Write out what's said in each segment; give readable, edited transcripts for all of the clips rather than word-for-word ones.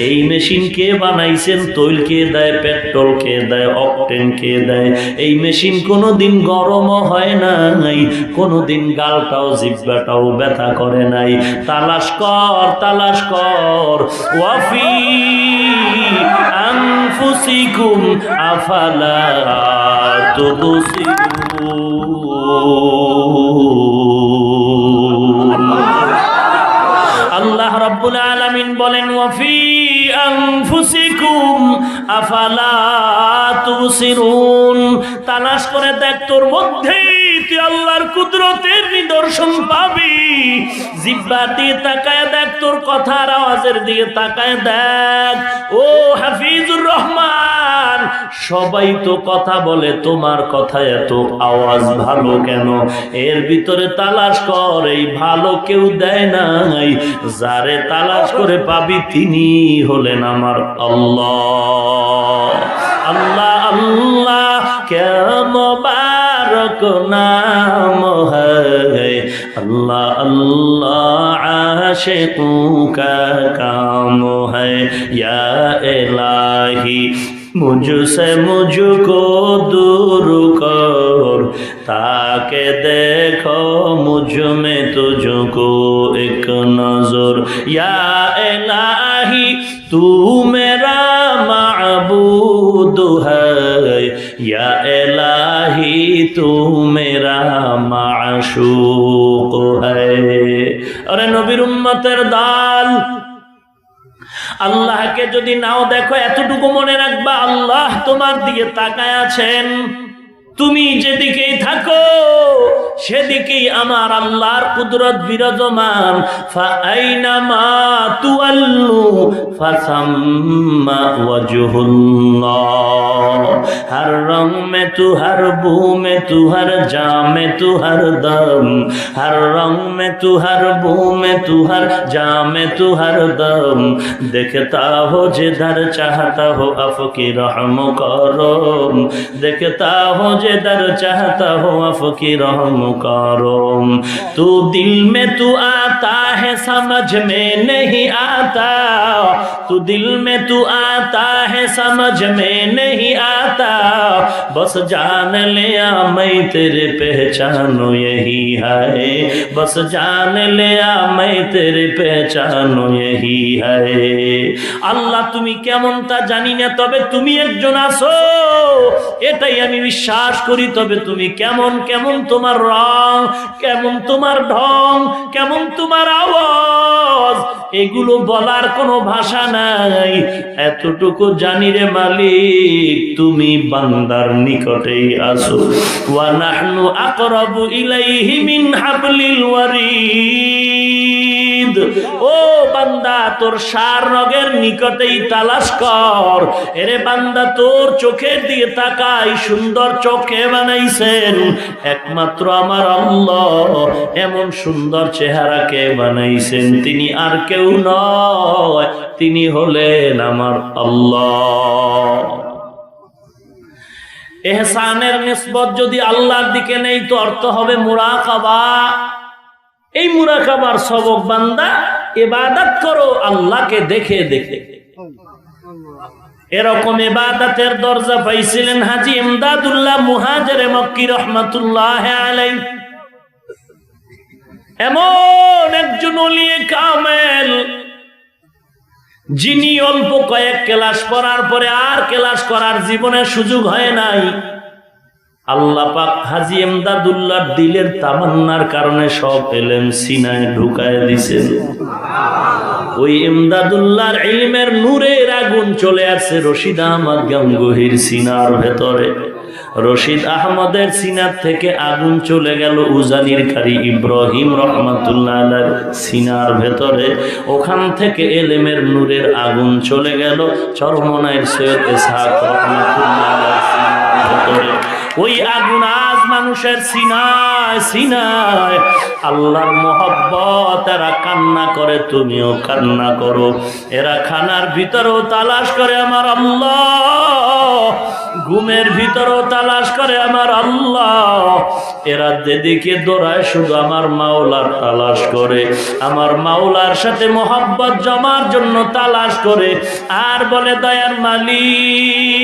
এই মেশিন কে বানাইছেন? তৈল কে দেয়, পেট্রোল কে দেয়, অকটেন কে দেয়? এই মেশিন কোনোদিন গরমও হয় নাই, কোনোদিন গালটাও জিহ্বাটাও ব্যথা করে নাই। তালাশ কর, তালাশ কর। ওয়াফি আনফুসিকুম আফালা তুবসিরুন। আল্লাহ রাব্বুল আলামিন বলেন, ওয়াফি আনফুসিকুম আফালা তুবসিরুন। তালাশ করে দেখ, তোর মধ্যেই তুই আল্লাহর কুদরতের নিদর্শন পাবি। জিহ্বা দিয়ে তাকায় দেখ, তোর কথার আওয়াজের দিকে তাকায় দেখ। ও হাফিজুর রহমান, সবাই তো কথা বলে, তোমার কথা এত আওয়াজ ভালো কেন? এর ভিতরে তালাশ কর, এই ভালো কেউ দেয় নাই। যারে তালাশ করে পাবি তিনি হলেন আমার আল্লাহ। আল্লাহ আল্লাহ কে মুবারক নাম হ্যায়, আল্লাহ আল্লাহ আশিকু কা কাম হ্যায়। ইয়া ইলাহি मुझसे मुझको दूर कर, ताके देखो मुझ में तुझको एक नजर। या इलाही तू मेरा माबूद है, या इलाही तू मेरा माशूक है। अरे नबीर उम्मतेर दाल, আল্লাহকে যদি নাও দেখো, এতটুকু মনে রাখবা, আল্লাহ তোমার দিকে তাকায় আছেন। তুমি যেদিকেই থাকো সেদিকেই আমার আল্লাহর কুদরত বিরাজমান। ফাআইনামা তুআল্লু ফাসাম্মা ওয়াজহুল্লাহ। हर रंग में तू, हर बू में तू, हर जा में तू, हर दम। हर रंग में तू, हर बू में तू, हर जा में तू, हर दम। देखता हो जिधर चाहता हो आपकी रहम करम, देखता हो जिधर चाहता हो आपकी रहम करम। तू दिल में तू आता है समझ में नहीं आता, तू दिल में तू आता है समझ में नहीं आता। बस जान लिया मैं तेरे पहचानो यही है, बस जान लिया मैं तेरे पहचानो यही है। আল্লাহ তুমি কেমন তা জানি না, তবে তুমি একজন আছো এটাই আমি বিশ্বাস করি। তবে তুমি কেমন, কেমন তোমার রং, কেমন তোমার ঢং, কেমন তোমার আওয়াজ, এগুলো বলার কোনো ভাষা নাই। এতটুকু জানি রে মালিক, তুমি বান্দার নিকটেই আছো। ওয়া নাহনু আকরাবু ইলাইহি মিন হাবলিল ওয়ারিদ। ও বান্দা, তোর সার রগের নিকটেই তালাশ কর। এরে বান্দা, তোর চোখের দিকে তাকাই, সুন্দর চোখে বানাইছেন একমাত্র আমার আল্লাহ। এমন সুন্দর চেহারাকে বানাইছেন তিনি আর কেউ নয়, তিনি হলেন আমার আল্লাহ। ইহসানের নিসবত যদি আল্লাহর দিকে নেই তো অর্থ হবে মুরাকাবা। এই মুরাকাবার সবক বান্দা ইবাদত করো আল্লাহকে দেখে দেখে। এরকম ইবাদতের দরজা পাইছিলেন হাজী ইমদাদুল্লাহ মুহাজিরে মক্কি রহমাতুল্লাহ আলাইহি। এমন একজন ওলিয়ে কামেল যিনি অল্প কয়েক ক্লাস পড়ার পরে আর ক্লাস করার জীবনে সুযোগ হয় নাই। আল্লাহ পাক হাজী ইমদাদুল্লাহর দিলের তামান্নার কারণে সব ইলম সিনায় ঢুকায় দিয়েছেন। ওই ইমদাদুল্লাহর ইলমের নূরের আগুন চলে আসছে রশিদ আহমদ গাঙ্গুহির সিনার ভেতরে। রশিদ আহমদের সিনার থেকে আগুন চলে গেল উজানির কারি ইব্রাহিম রহমাতুল্লাহ আলাইহির সিনার ভেতরে। ওখান থেকে ইলমের নূরের আগুন চলে গেল চরমনাইর সৈয়দ ইসহাক রহমাতুল্লাহ আলাইহির সিনার ভেতরে। ওই আগুন আজ মানুষের সিনায় সিনায় আল্লাহর মোহাব্বত, এরা কান্না করে, তুমিও কান্না করো। এরা খানার ভিতরেও তালাশ করে আমার আল্লাহ, ঘুমের ভিতরেও তালাশ করে আমার আল্লাহ। এরা যেদিকে দৌড়ায় শুধু আমার মাওলার তালাশ করে, আমার মাওলার সাথে মোহাব্বত জমার জন্য তালাশ করে। আর বলে দয়ার মালিক,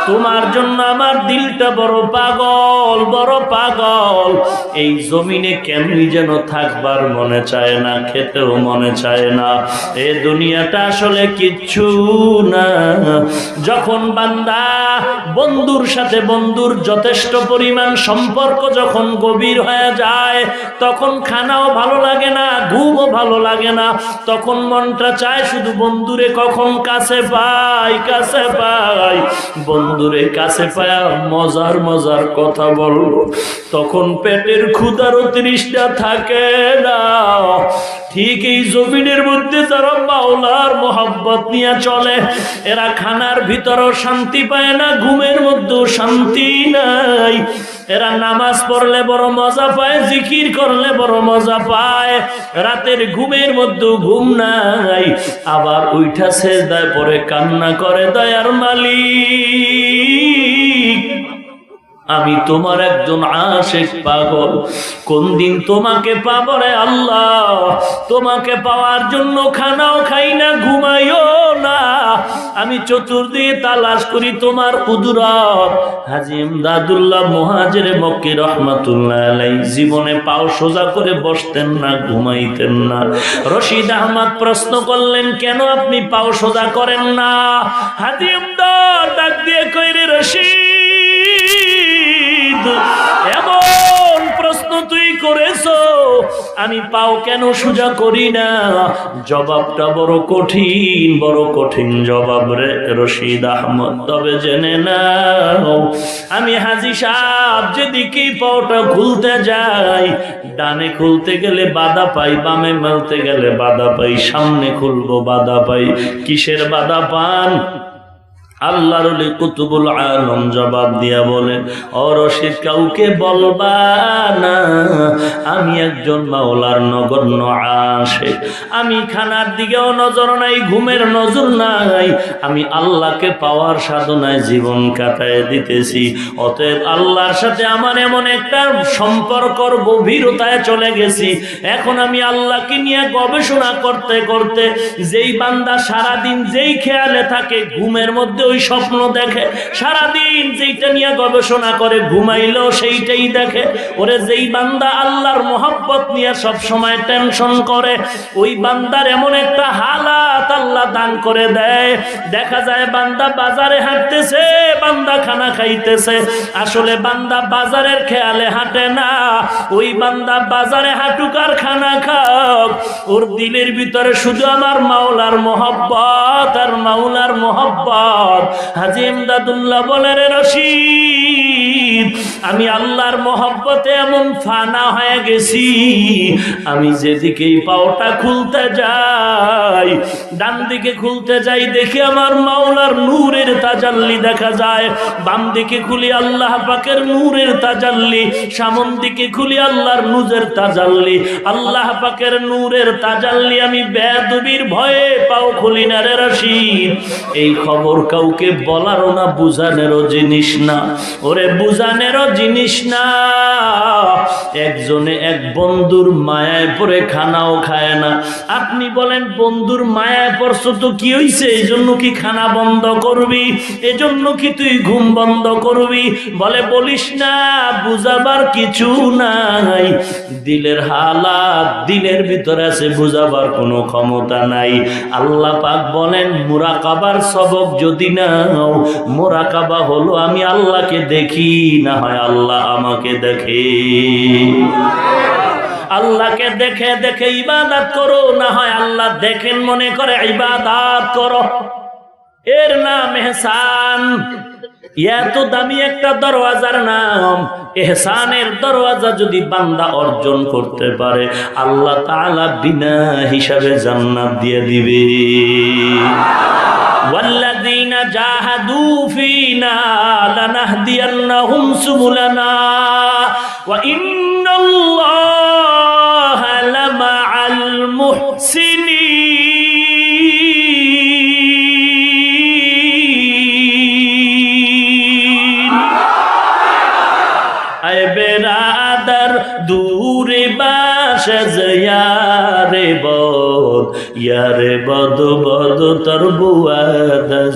তোমার জন্য আমার দিলটা বড় পাগল, বড় পাগল। এই জমিনে কেমনি যেন থাকবার মনে চায় না, খেতেও মনে চায় না। এ দুনিয়াটা আসলে কিচ্ছু না। যখন বান্দা বন্ধুর সাথে বন্ধুর যথেষ্ট পরিমাণ সম্পর্ক যখন গভীর হয়ে যায়, তখন খানাও ভালো লাগে না, ঘুমও ভালো লাগে না। তখন মনটা চায় শুধু বন্ধুরে কখন কাছে পাই, কাছে পাই, বন্ধুরে কাছে পায়া মজার মজার কথা বলবো। তখন পেটের ক্ষুধারও তৃষ্ণা থাকে না। ঠিক এই জমিনের মধ্যে যারা মাওলার মোহাব্বত নিয়ে চলে, এরা খানার ভিতরও শান্তি পায় না, ঘুমের মধ্যেও শান্তি নাই। এরা নামাজ পড়লে বড় মজা পায়, জিকির করলে বড় মজা পায়, রাতের ঘুমের মধ্যেও ঘুম নাই। আবার উইঠা সেজদায় পড়ে কান্না করে, দয়ার মালিক আমি তোমার একজন আশিক পাগল, কোন দিন তোমাকে পাবো রে আল্লাহ। তোমাকে পাওয়ার জন্য খানাও খাই না, ঘুমাইও না। আমি চতুর্দিকে তালাশ করি তোমার কুদরত। হাজী ইমদাদুল্লাহ মুহাজির মক্কি রহমাতুল্লাহ আলাইহি জীবনে পাও সোজা করে বসতেন না, ঘুমাইতেন না। রশিদ আহমদ প্রশ্ন করলেন, কেন আপনি পাও সোজা করেন না? হাজী ইমদাদ ডাক দিয়ে কইরে, রশিদ এমন প্রশ্ন তুই করেছো, আমি পাও কেন সোজা করি না? জবাবটা বড় কঠিন, বড় কঠিন জবাব রে রশিদ আহমদ। তবে জেনে নাও, আমি হাজী সাহেব যেদিকেই পাওটা খুলতে যাই, ডানে খুলতে গেলে বাধা পাই, বামে মেলতে গেলে বাধা পাই, সামনে খুলবো বাধা পাই। কিসের বাধা পান? আল্লাহর ওলি কুতুবুল আলম জবাব দিয়া বলেন, ও রশিদ কাউকে বলবা না, আমি একজন মাওলার নগণ্য আশিক। আমি খানার দিকেও নজর নাই, ঘুমের নজর নাই, আমি আল্লাহকে পাওয়ার সাধনায় জীবন কাটায় দিতেছি। অতএব আল্লাহর সাথে আমার এমন একটা সম্পর্কর গভীরতায় চলে গেছি, এখন আমি আল্লাহকে নিয়ে গবেষণা করতে করতে, যেই বান্দা সারাদিন যেই খেয়ালে থাকে, ঘুমের মধ্যে ওই স্বপ্ন দেখে, সারাদিন যেইটা নিয়ে গবেষণা করে, ঘুমাইলেও সেইটাই দেখে। ওরে যেই বান্দা আল্লাহর মোহাব্বত নিয়ে সব সময় টেনশন করে, ওই বান্দার এমন একটা হালাত আল্লাহ দান করে দেয়। দেখা যায় বান্দা বাজারে হাঁটতেছে, বান্দা খানা খাইতেছে, আসলে বান্দা বাজারের খেয়ালে হাঁটে না। ওই বান্দা বাজারে হাঁটুক আর খানা খাক, ওর দিলের ভিতরে শুধু আমার মাওলার মোহাব্বত আর মাওলার মোহাব্বত। হাজী ইমদাদুল্লাহ বলে, রে রশিদ আমি আল্লাহর মোহাব্বতে এমন ফানা হয়ে গেছি, আমি যেদিকেই পাওটা খুলতে যাই, ডান দিকে খুলতে যাই দেখি আমার মাওলার নূরের তাজাল্লি দেখা যায়, বাম দিকে খুলি আল্লাহ পাকের নূরের তাজাল্লি, সামন দিকে খুলি আল্লাহর নূরের তাজাল্লি, আল্লাহ পাকের নূরের তাজাল্লি। আমি বেয়াদবির ভয়ে পাও খুলি না রে রশিদ। এই খবর কাউকে বলারও না, বুঝানেরও জিনিস না। ওরে বুঝানেরও জিনিস না। একজনে এক বন্ধুর মায়ায় পড়ে খানাও খায় না। আপনি বলেন বন্ধুর মায়ায় পড়ছো তো কি হইছে? এই জন্য কি খানা বন্ধ করবি? এজন্য কি তুই ঘুম বন্ধ করবি? বলে বলিস না, বুঝাবার কিছু নাই। দিলের হালাত দিলের ভিতরে আছে, বুঝাবার কোনো ক্ষমতা নাই। আল্লাহ পাক বলেন, মুরাকাবার সবক যদি নাও, মুরাকাবা হলো আমি আল্লাহকে দেখি, না হয় আল্লাহ আমাকে দেখে। আল্লাহকে দেখে দেখে ইবাদত করো, না হয় আল্লাহ দেখেন মনে করে ইবাদত করো। এর নাম ইহসান। এত দামি একটা দরওয়াজার নাম। ইহসানের দরওয়াজা যদি বান্দা অর্জন করতে পারে, আল্লাহ তাআলা বিনা হিসাবে জান্নাত দিয়ে দিবে। ওয়াল্লাযীনা জাহাদু ফীনা লানাহদিয়ান্নাহুম সুবুলানা ওয়া ইন্নাল্লাহা লামাআল মুহসিনিন। আয় বেরাদার দূরে বাসজ ইয়ারে বদ বদ তোর বুয়াদ